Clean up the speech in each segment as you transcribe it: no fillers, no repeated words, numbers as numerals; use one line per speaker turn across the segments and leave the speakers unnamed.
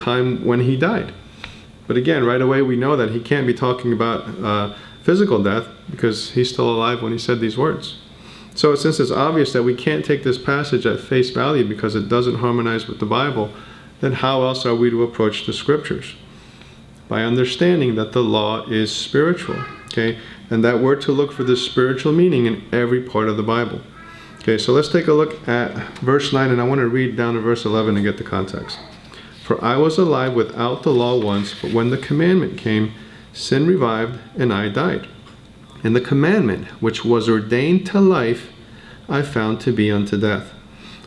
time when he died. But again, right away we know that he can't be talking about physical death because he's still alive when he said these words. So since it's obvious that we can't take this passage at face value because it doesn't harmonize with the Bible, then how else are we to approach the scriptures? By understanding that the law is spiritual, okay? And that we're to look for the spiritual meaning in every part of the Bible. Okay, so let's take a look at verse 9, and I want to read down to verse 11 to get the context. For I was alive without the law once, but when the commandment came, sin revived, and I died. And the commandment, which was ordained to life, I found to be unto death.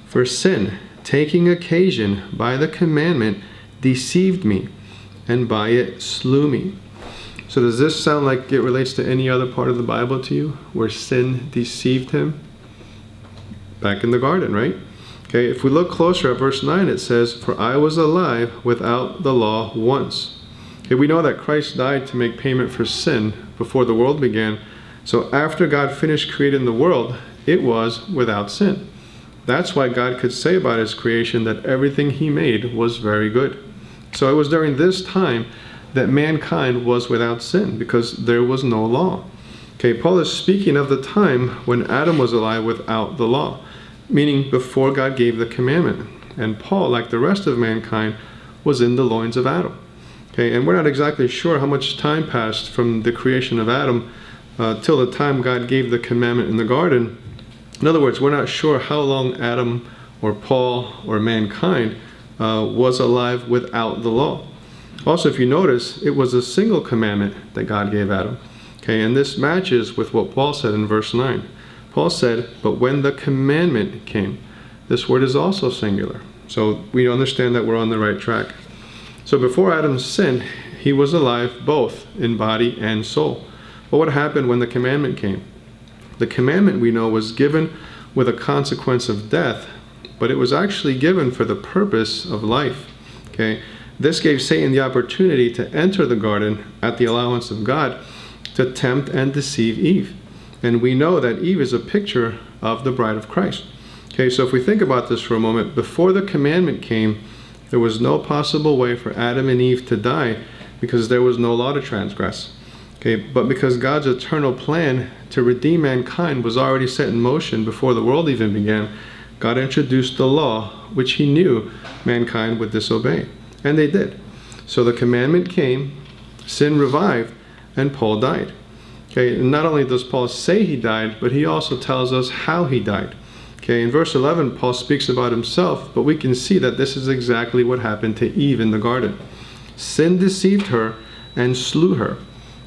For sin, taking occasion by the commandment, deceived me, and by it slew me. So does this sound like it relates to any other part of the Bible to you, where sin deceived him? Back in the garden, right? Okay, if we look closer at verse 9, it says, For I was alive without the law once. Okay, we know that Christ died to make payment for sin before the world began. So after God finished creating the world, it was without sin. That's why God could say about his creation that everything he made was very good. So it was during this time that mankind was without sin, because there was no law. Okay, Paul is speaking of the time when Adam was alive without the law, meaning before God gave the commandment. And Paul, like the rest of mankind, was in the loins of Adam. Okay, and we're not exactly sure how much time passed from the creation of Adam till the time God gave the commandment in the garden. In other words, we're not sure how long Adam or Paul or mankind was alive without the law. Also, if you notice, it was a single commandment that God gave Adam. Okay, and this matches with what Paul said in verse 9. Paul said, but when the commandment came. This word is also singular. So we understand that we're on the right track. So before Adam's sin, he was alive both in body and soul. But what happened when the commandment came? The commandment, we know, was given with a consequence of death, but it was actually given for the purpose of life. Okay? This gave Satan the opportunity to enter the garden at the allowance of God to tempt and deceive Eve. And we know that Eve is a picture of the bride of Christ. Okay, so if we think about this for a moment, before the commandment came, there was no possible way for Adam and Eve to die because there was no law to transgress. Okay, but because God's eternal plan to redeem mankind was already set in motion before the world even began, God introduced the law, which he knew mankind would disobey. And they did. So the commandment came, sin revived, and Paul died. Okay, and not only does Paul say he died, but he also tells us how he died. Okay, in verse 11, Paul speaks about himself, but we can see that this is exactly what happened to Eve in the garden. Sin deceived her and slew her.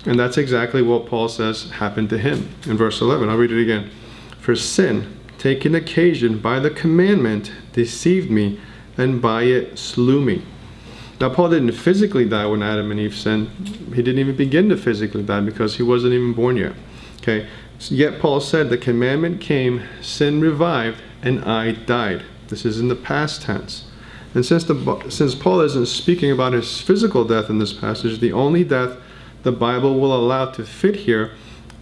And that's exactly what Paul says happened to him. In verse 11, I'll read it again. For sin, taking occasion by the commandment, deceived me, and by it slew me. Now, Paul didn't physically die when Adam and Eve sinned. He didn't even begin to physically die because he wasn't even born yet. Okay. Yet Paul said the commandment came, sin revived, and I died. This is in the past tense. And since Paul isn't speaking about his physical death in this passage, the only death the Bible will allow to fit here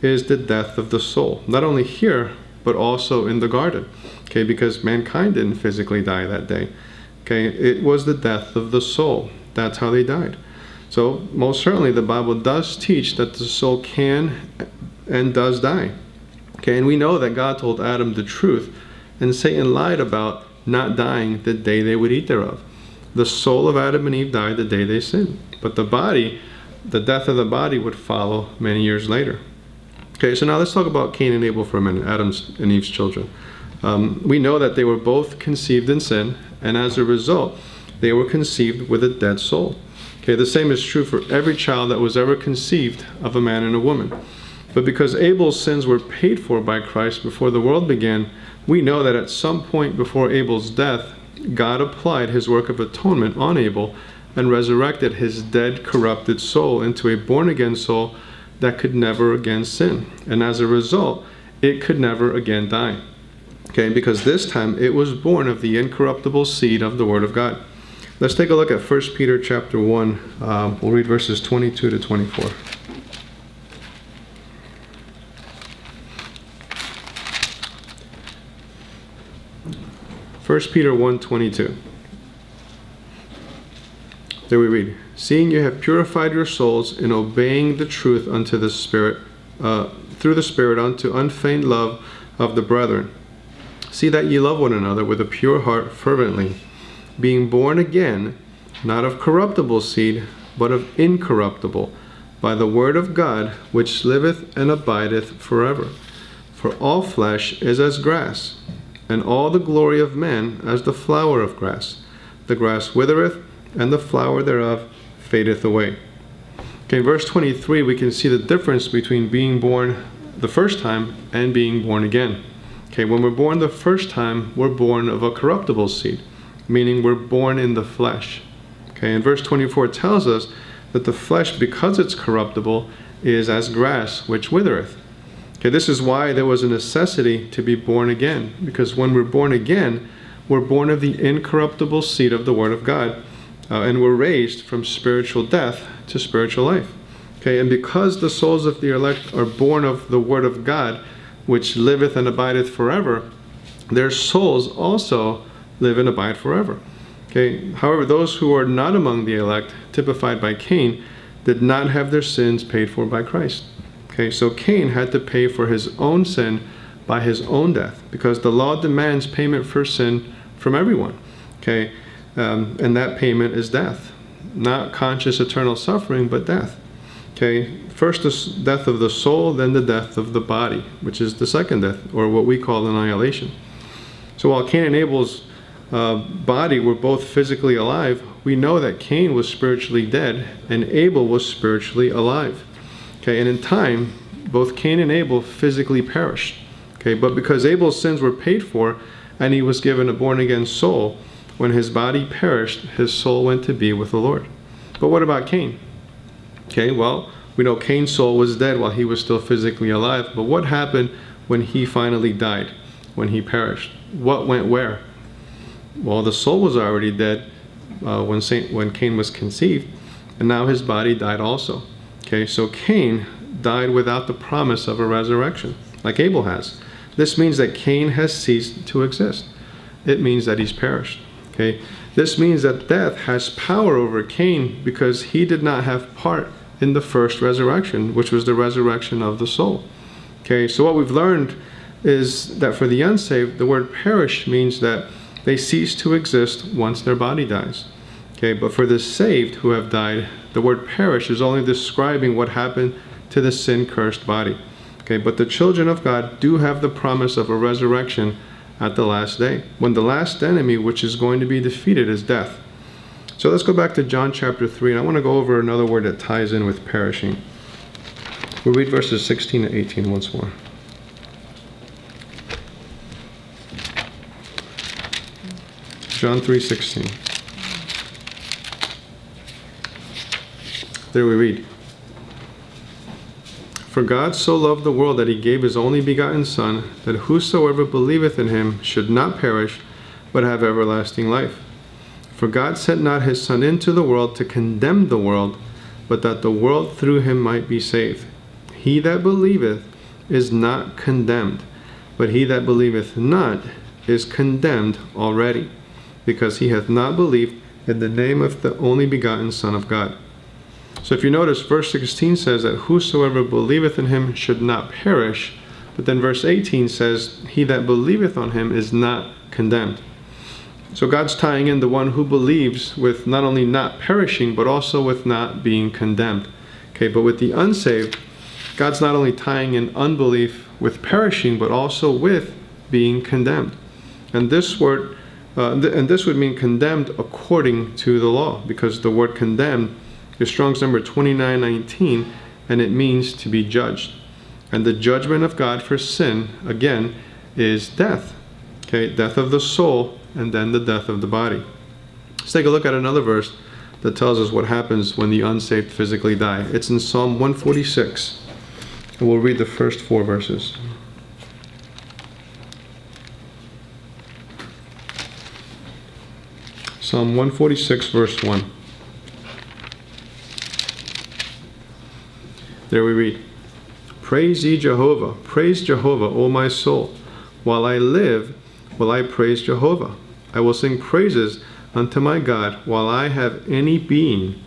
is the death of the soul. Not only here, but also in the garden. Okay, because mankind didn't physically die that day. Okay, it was the death of the soul. That's how they died. So most certainly the Bible does teach that the soul can and does die. Okay, and we know that God told Adam the truth, and Satan lied about not dying the day they would eat thereof. The soul of Adam and Eve died the day they sinned. But the body, the death of the body would follow many years later. Okay, so now let's talk about Cain and Abel for a minute, Adam's and Eve's children. We know that they were both conceived in sin, and as a result, they were conceived with a dead soul. Okay, the same is true for every child that was ever conceived of a man and a woman. But because Abel's sins were paid for by Christ before the world began, we know that at some point before Abel's death, God applied his work of atonement on Abel and resurrected his dead, corrupted soul into a born-again soul that could never again sin. And as a result, it could never again die. Okay, because this time it was born of the incorruptible seed of the Word of God. Let's take a look at 1 Peter chapter 1. We'll read verses 22 to 24. First Peter 1:22. There we read, seeing you have purified your souls in obeying the truth unto the Spirit, through the Spirit unto unfeigned love of the brethren. See that ye love one another with a pure heart fervently, being born again, not of corruptible seed, but of incorruptible, by the word of God, which liveth and abideth forever. For all flesh is as grass, and all the glory of man as the flower of grass. The grass withereth, and the flower thereof fadeth away. Okay, in verse 23, we can see the difference between being born the first time and being born again. Okay, when we're born the first time, we're born of a corruptible seed, meaning we're born in the flesh. Okay, and verse 24 tells us that the flesh, because it's corruptible, is as grass which withereth. Okay, this is why there was a necessity to be born again, because when we're born again, we're born of the incorruptible seed of the Word of God, and we're raised from spiritual death to spiritual life. Okay, and because the souls of the elect are born of the Word of God, which liveth and abideth forever, their souls also live and abide forever. Okay, however, those who are not among the elect, typified by Cain, did not have their sins paid for by Christ. Okay, so Cain had to pay for his own sin by his own death, because the law demands payment for sin from everyone. Okay, and that payment is death, not conscious eternal suffering, but death. Okay, first the death of the soul, then the death of the body, which is the second death, or what we call annihilation. So while Cain and Abel's body were both physically alive, we know that Cain was spiritually dead and Abel was spiritually alive. Okay, and in time, both Cain and Abel physically perished. Okay, but because Abel's sins were paid for and he was given a born-again soul, when his body perished, his soul went to be with the Lord. But what about Cain? Okay, well, we know Cain's soul was dead while he was still physically alive, but what happened when he finally died, when he perished? What went where? Well, the soul was already dead when Cain was conceived, and now his body died also. Okay, so Cain died without the promise of a resurrection, like Abel has. This means that Cain has ceased to exist. It means that he's perished. Okay, this means that death has power over Cain because he did not have part in the first resurrection, which was the resurrection of the soul. Okay, so what we've learned is that for the unsaved, the word perish means that they cease to exist once their body dies. Okay, but for the saved who have died, the word perish is only describing what happened to the sin-cursed body. Okay, but the children of God do have the promise of a resurrection at the last day, when the last enemy which is going to be defeated is death. So let's go back to John chapter 3, and I want to go over another word that ties in with perishing. We'll read verses 16 to 18 once more. John 3:16. There we read, For God so loved the world that he gave his only begotten Son, that whosoever believeth in him should not perish, but have everlasting life. For God sent not his Son into the world to condemn the world, but that the world through him might be saved. He that believeth is not condemned, but he that believeth not is condemned already, because he hath not believed in the name of the only begotten Son of God. So if you notice, verse 16 says that whosoever believeth in him should not perish, but then verse 18 says, he that believeth on him is not condemned. So God's tying in the one who believes with not only not perishing, but also with not being condemned. Okay, but with the unsaved, God's not only tying in unbelief with perishing, but also with being condemned. And this word, this would mean condemned according to the law, because the word condemned is Strong's number 2919, and it means to be judged. And the judgment of God for sin, again, is death. Okay, death of the soul, and then the death of the body. Let's take a look at another verse that tells us what happens when the unsaved physically die. It's in Psalm 146, and we'll read the first 4 verses. Psalm 146, verse 1. There we read, Praise ye Jehovah, praise Jehovah, O my soul. While I live, will I praise Jehovah. I will sing praises unto my God, while I have any being.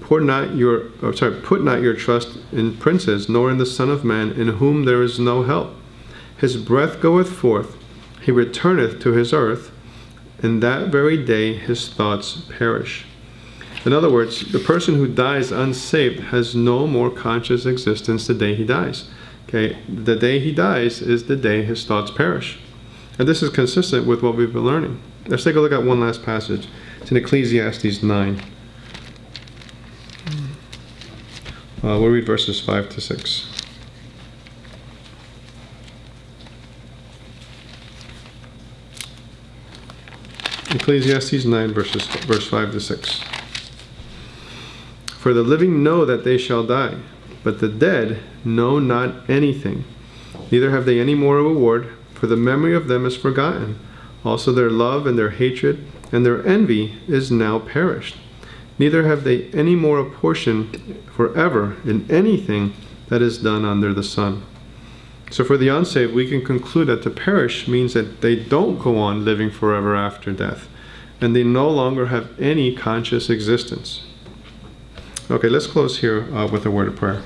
Put not your trust in princes, nor in the Son of Man, in whom there is no help. His breath goeth forth, he returneth to his earth, and that very day his thoughts perish. In other words, the person who dies unsaved has no more conscious existence the day he dies. Okay, the day he dies is the day his thoughts perish. And this is consistent with what we've been learning. Let's take a look at one last passage. It's in Ecclesiastes 9. We'll read verses 5 to 6. Ecclesiastes 9, verse 5 to 6. For the living know that they shall die, but the dead know not anything. Neither have they any more reward, for the memory of them is forgotten. Also their love and their hatred and their envy is now perished. Neither have they any more a portion forever in anything that is done under the sun. So for the unsaved, we can conclude that to perish means that they don't go on living forever after death, and they no longer have any conscious existence. Okay, let's close here with a word of prayer.